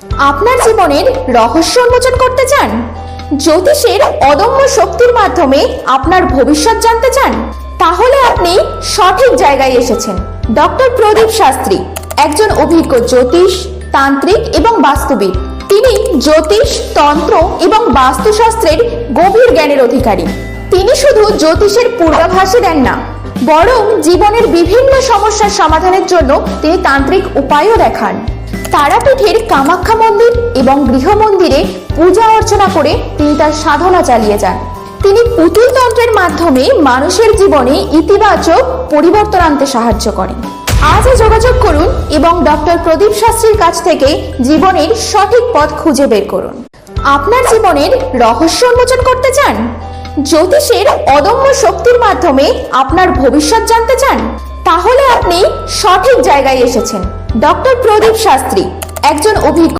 আপনার জীবনের রহস্য উন্মোচন করতে চান? জ্যোতিষের অদম্য শক্তির মাধ্যমে আপনার ভবিষ্যৎ জানতে চান? তাহলে আপনি সঠিক জায়গায় এসেছেন। ডক্টর প্রদীপ শাস্ত্রী একজন অভিজ্ঞ জ্যোতিষ, তান্ত্রিক এবং বাস্তুবিদ। তিনি জ্যোতিষ, তন্ত্র এবং বাস্তুশাস্ত্রের গভীর জ্ঞানের অধিকারী। তিনি শুধু জ্যোতিষের পূর্বাভাসই দেন না, বরং জীবনের বিভিন্ন সমস্যার সমাধানের জন্য তিনি তান্ত্রিক উপায়ও দেখান। তারাপীঠের কামাখ্যা মন্দির এবং গৃহ মন্দিরে পূজা অর্চনা করে তিনি তার সাধনা চালিয়ে যান। তিনি পুতুল তন্ত্রের মাধ্যমে মানুষের জীবনে ইতিবাচক পরিবর্তন আনতে সাহায্য করেন। আজই যোগাযোগ করুন এবং ডক্টর প্রদীপ শাস্ত্রীর কাছ থেকে জীবনের সঠিক পথ খুঁজে বের করুন। আপনার জীবনের রহস্য উন্মোচন করতে চান? জ্যোতিষের অদম্য শক্তির মাধ্যমে আপনার ভবিষ্যৎ জানতে চান? তাহলে আপনি সঠিক জায়গায় এসেছেন। ডক্টর প্রদীপ শাস্ত্রী একজন অভিজ্ঞ